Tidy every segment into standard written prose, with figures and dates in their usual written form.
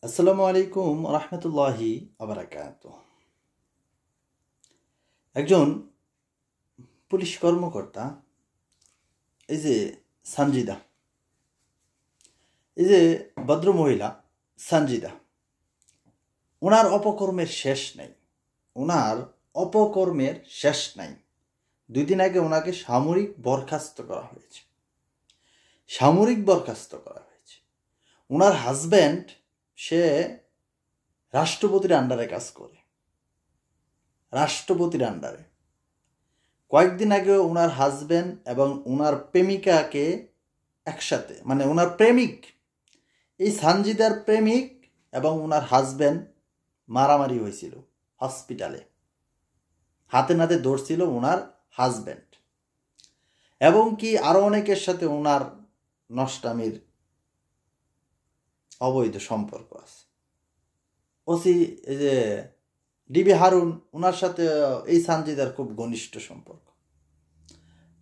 আসসালামু আলাইকুম রহমতুল্লাহি আবরাকাত। একজন পুলিশ কর্মকর্তা এই যে সানজিদা, এই যে ভদ্র মহিলা সানজিদা, ওনার অপকর্মের শেষ নাই, ওনার অপকর্মের শেষ নাই। 2 দিন আগে ওনাকে সামরিক বরখাস্ত করা হয়েছে, সামরিক বরখাস্ত করা হয়েছে। ওনার হাজব্যান্ড সে রাষ্ট্রপতির আন্ডারে কাজ করে, রাষ্ট্রপতির আন্ডারে। কয়েকদিন আগে ওনার হাজব্যান্ড এবং ওনার প্রেমিকাকে একসাথে, মানে ওনার প্রেমিক, এই সানজিদার প্রেমিক এবং ওনার হাজব্যান্ড মারামারি হয়েছিল হসপিটালে। হাতে নাতে ধরছিল ওনার হাজব্যান্ড, এবং কি আরও অনেকের সাথে ওনার নষ্টামির অবৈধ সম্পর্ক আছে। ওসি এই যে ডিবি হারুন, ওনার সাথে এই সানজিদার খুব ঘনিষ্ঠ সম্পর্ক।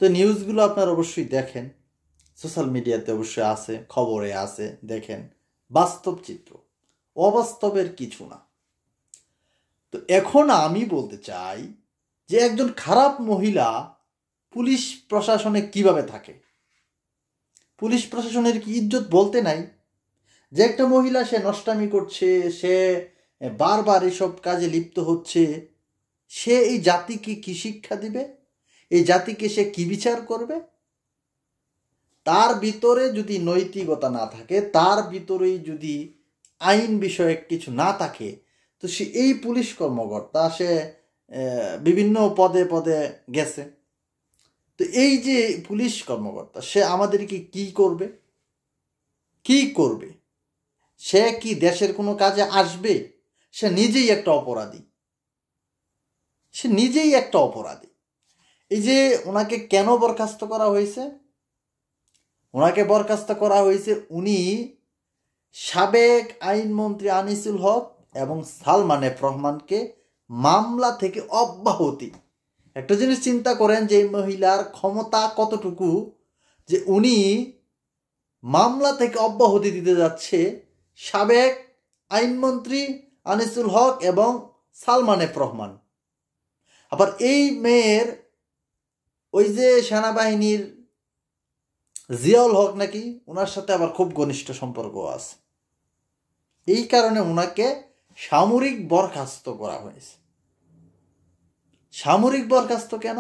তো নিউজগুলো আপনার অবশ্যই দেখেন, সোশ্যাল মিডিয়াতে অবশ্যই আছে, খবরে আছে, দেখেন। বাস্তব চিত্র, অবাস্তবের কিছু না। তো এখন আমি বলতে চাই যে একজন খারাপ মহিলা পুলিশ প্রশাসনে কিভাবে থাকে? পুলিশ প্রশাসনের কি ইজ্জত বলতে নাই? যে একটা মহিলা সে নষ্টামি করছে, সে বারবার এসব কাজে লিপ্ত হচ্ছে, সে এই জাতিকে কি শিক্ষা দিবে? এই জাতিকে সে কি বিচার করবে? তার ভিতরে যদি নৈতিকতা না থাকে, তার ভিতরেই যদি আইন বিষয়ক কিছু না থাকে, তো সে এই পুলিশ কর্মকর্তা সে বিভিন্ন পদে পদে গেছে। তো এই যে পুলিশ কর্মকর্তা সে আমাদেরকে কি করবে? কি করবে? সে কি দেশের কোনো কাজে আসবে? সে নিজেই একটা অপরাধী, সে নিজেই একটা অপরাধী। এই যে ওনাকে কেন বরখাস্ত করা হয়েছে? ওনাকে বরখাস্ত করা হয়েছে উনি সাবেক আইনমন্ত্রী আনিসুল হক এবং সালমান এফ রহমানকে মামলা থেকে অব্যাহতি। একটা জিনিস চিন্তা করেন যে এই মহিলার ক্ষমতা কতটুকু, যে উনি মামলা থেকে অব্যাহতি দিতে যাচ্ছে সাবেক আইনমন্ত্রী আনিসুল হক এবং সালমান এফ রহমান। আবার এই মেয়ের ওই যে সেনাবাহিনীর জিয়াউল হক নাকি, ওনার সাথে আবার খুব ঘনিষ্ঠ সম্পর্ক আছে। এই কারণে ওনাকে সামরিক বরখাস্ত করা হয়েছে। সামরিক বরখাস্ত কেন?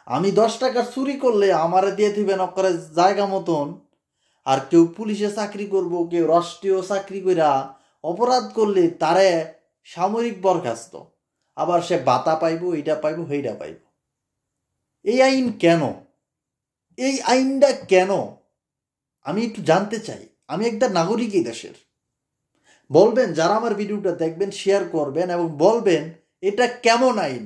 আমি 10 টাকা চুরি করলে আমারে দিয়ে দিবেন অকরে জায়গা মতন, আর কেউ পুলিশে চাকরি করব, কেউ রাষ্ট্রীয় চাকরি কইরা অপরাধ করলে তারে সামরিক বরখাস্ত, আবার সে ভাতা পাইব, এইটা পাইব, সেইটা পাইব। এই আইন কেন? এই আইনটা কেন আমি একটু জানতে চাই। আমি একটা নাগরিক এই দেশের। বলবেন, যারা আমার ভিডিওটা দেখবেন শেয়ার করবেন এবং বলবেন এটা কেমন আইন।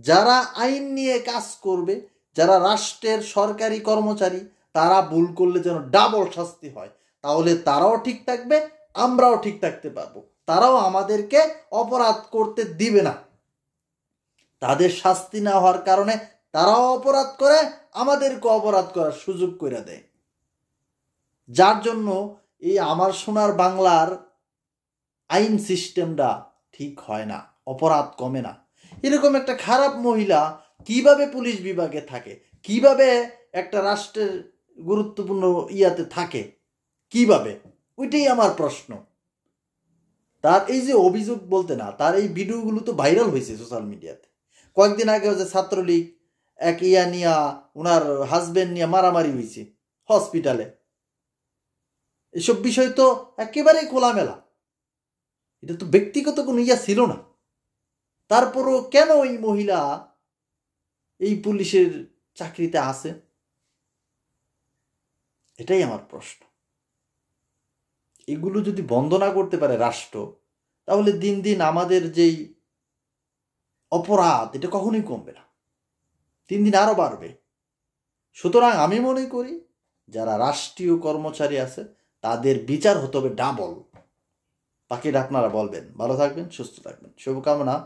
যারা আইন নিয়ে কাজ করবে, যারা রাষ্ট্রের সরকারি কর্মচারী, তারা ভুল করলে যেন ডাবল শাস্তি হয়, তাহলে তারাও ঠিক থাকবে, আমরাও ঠিক থাকতে পারবো। তারাও আমাদেরকে অপরাধ করতে দিবে না। তাদের শাস্তি না হওয়ার কারণে তারাও অপরাধ করে, আমাদেরকে অপরাধ করার সুযোগ করে দেয়। যার জন্য এই আমার সোনার বাংলার আইন সিস্টেমটা ঠিক হয় না, অপরাধ কমে না। এরকম একটা খারাপ মহিলা কিভাবে পুলিশ বিভাগে থাকে, কিভাবে একটা রাষ্ট্রের গুরুত্বপূর্ণ ইয়াতে থাকে, কিভাবে? ওইটাই আমার প্রশ্ন। তার এই যে অভিযোগ বলতে না, তার এই ভিডিওগুলো তো ভাইরাল হয়েছে সোশ্যাল মিডিয়াতে। কয়েকদিন আগে যে ছাত্রলীগ এক ইয়া নিয়া, ওনার হাজবেন্ড নিয়ে মারামারি হয়েছে হসপিটালে। এসব বিষয় তো একেবারেই খোলামেলা, এটা তো ব্যক্তিগত কোনো ইয়া ছিল না। তারপরও কেন এই মহিলা এই পুলিশের চাকরিতে আছে? এটাই আমার প্রশ্ন। এগুলো যদি বন্ধ না করতে পারে রাষ্ট্র, তাহলে দিন দিন আমাদের যেই অপরাধ, এটা কখনোই কমবে না, দিন দিন আরো বাড়বে। সুতরাং আমি মনে করি যারা রাষ্ট্রীয় কর্মচারী আছে তাদের বিচার হতে হবে ডাবল। বাকিটা আপনারা বলবেন। ভালো থাকবেন, সুস্থ থাকবেন, শুভকামনা।